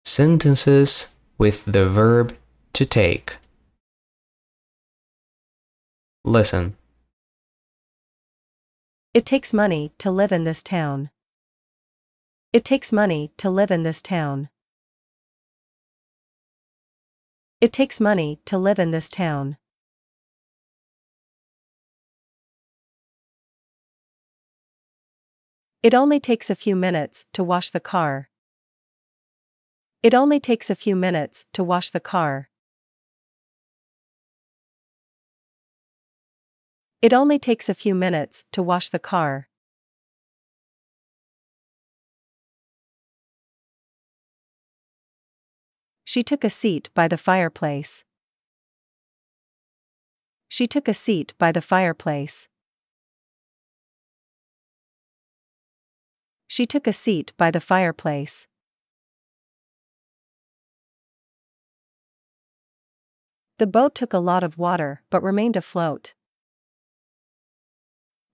Sentences with the verb to take. Listen. It takes money to live in this town. It takes money to live in this town. It takes money to live in this town. It only takes a few minutes to wash the car. It only takes a few minutes to wash the car. It only takes a few minutes to wash the car. She took a seat by the fireplace. She took a seat by the fireplace. She took a seat by the fireplace. The boat took a lot of water but remained afloat.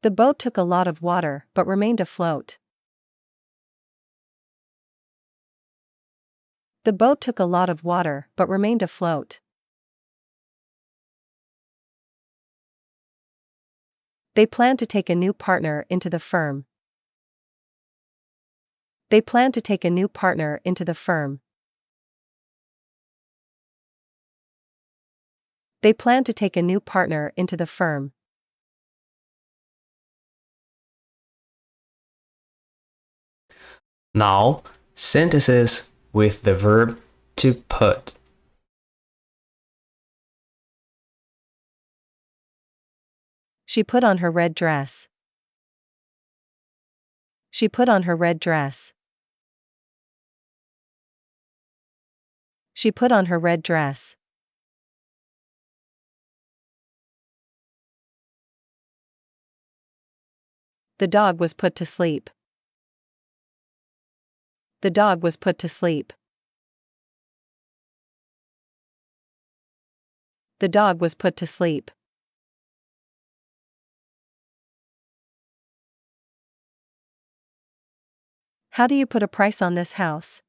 The boat took a lot of water but remained afloat. The boat took a lot of water but remained afloat. They plan to take a new partner into the firm. They plan to take a new partner into the firm. They plan to take a new partner into the firm. Now, sentences with the verb to put. She put on her red dress. She put on her red dress. She put on her red dress. The dog was put to sleep. The dog was put to sleep. The dog was put to sleep. How do you put a price on this house?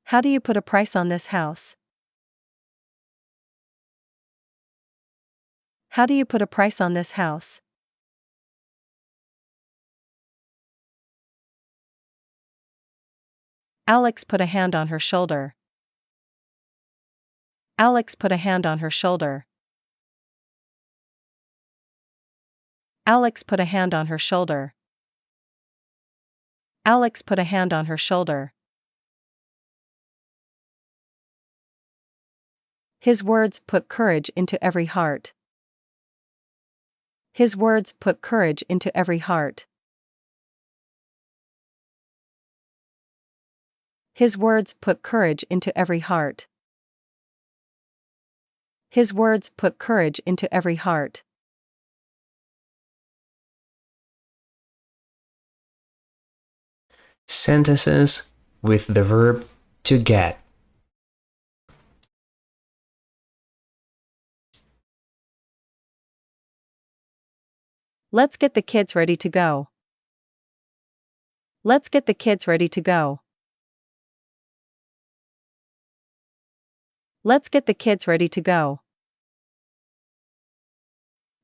How do you put a price on this house? How do you put a price on this house? Alex put a hand on her shoulder. Alex put a hand on her shoulder. Alex put a hand on her shoulder. Alex put a hand on her shoulder. His words put courage into every heart. His words put courage into every heart. His words put courage into every heart. His words put courage into every heart. Sentences with the verb to get. Let's get the kids ready to go. Let's get the kids ready to go. Let's get the kids ready to go.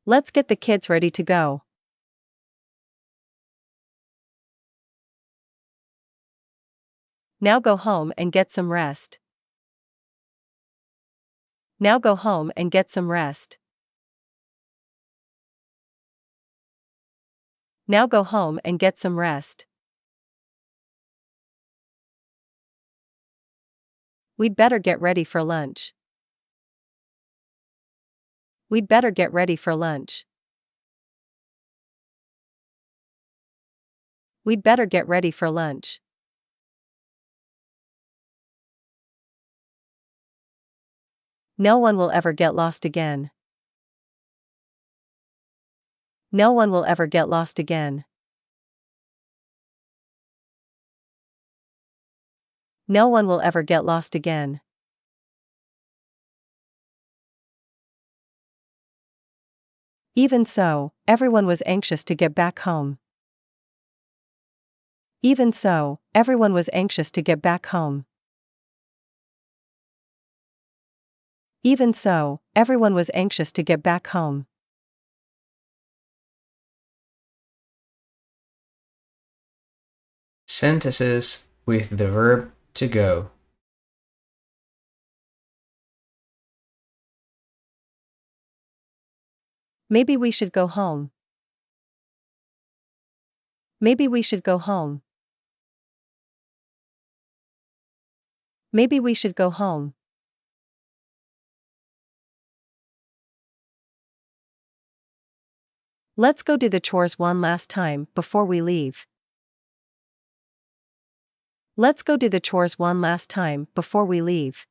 Let's get the kids ready to go. Now go home and get some rest. Now go home and get some rest. Now go home and get some rest. We'd better get ready for lunch. We'd better get ready for lunch. We'd better get ready for lunch. No one will ever get lost again. No one will ever get lost again. No one will ever get lost again. Even so, everyone was anxious to get back home. Even so, everyone was anxious to get back home. Even so, everyone was anxious to get back home. Sentences with the verb to go. Maybe we should go home. Maybe we should go home. Maybe we should go home. Let's go do the chores one last time before we leave. Let's go do the chores one last time before we leave.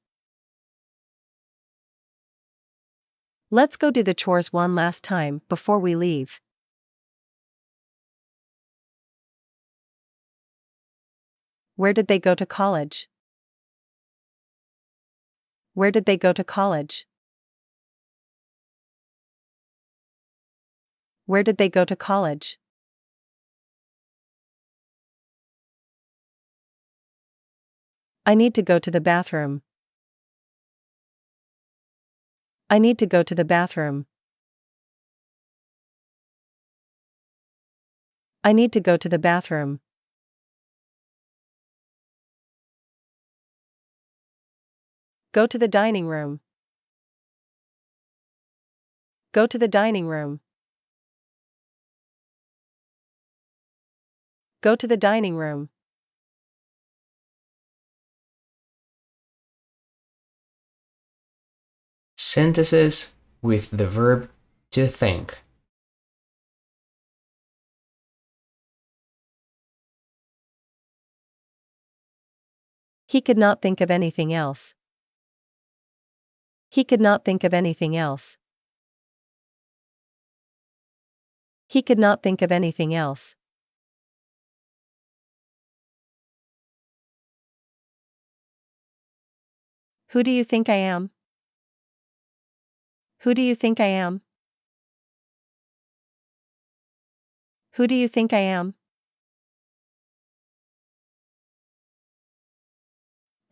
Let's go do the chores one last time before we leave. Where did they go to college? Where did they go to college? Where did they go to college? I need to go to the bathroom. I need to go to the bathroom. I need to go to the bathroom. Go to the dining room. Go to the dining room. Go to the dining room. Sentences with the verb to think. He could not think of anything else. He could not think of anything else. He could not think of anything else. Who do you think I am? Who do you think I am? Who do you think I am?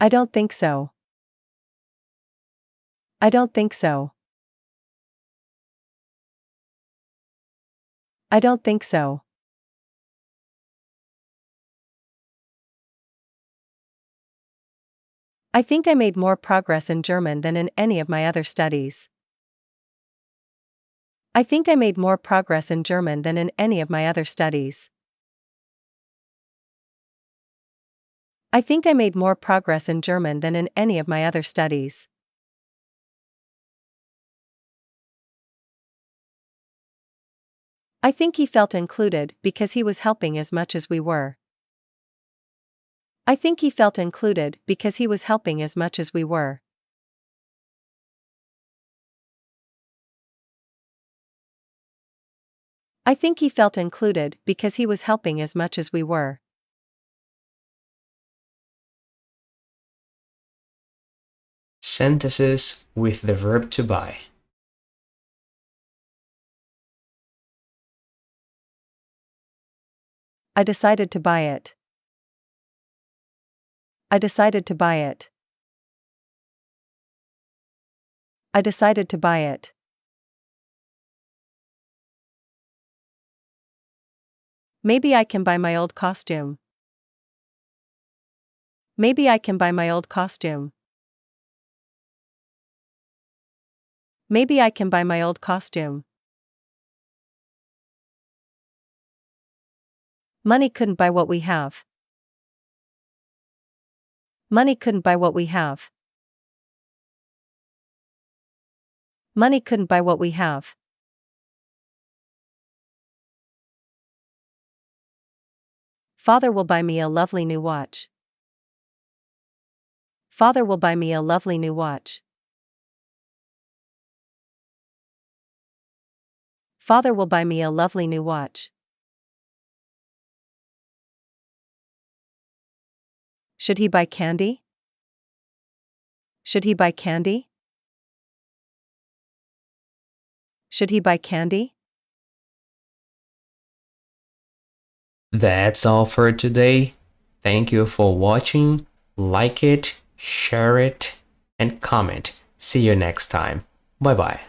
I don't think so. I don't think so. I don't think so. I think I made more progress in German than in any of my other studies. I think I made more progress in German than in any of my other studies. I think I made more progress in German than in any of my other studies. I think he felt included because he was helping as much as we were. I think he felt included because he was helping as much as we were. I think he felt included because he was helping as much as we were. Sentences with the verb to buy. I decided to buy it. I decided to buy it. I decided to buy it. Maybe I can buy my old costume. Maybe I can buy my old costume. Maybe I can buy my old costume. Money couldn't buy what we have. Money couldn't buy what we have. Money couldn't buy what we have. Father will buy me a lovely new watch. Father will buy me a lovely new watch. Father will buy me a lovely new watch. Should he buy candy? Should he buy candy? Should he buy candy? That's all for today. Thank you for watching. Like it, share it, and comment. See you next time. Bye bye.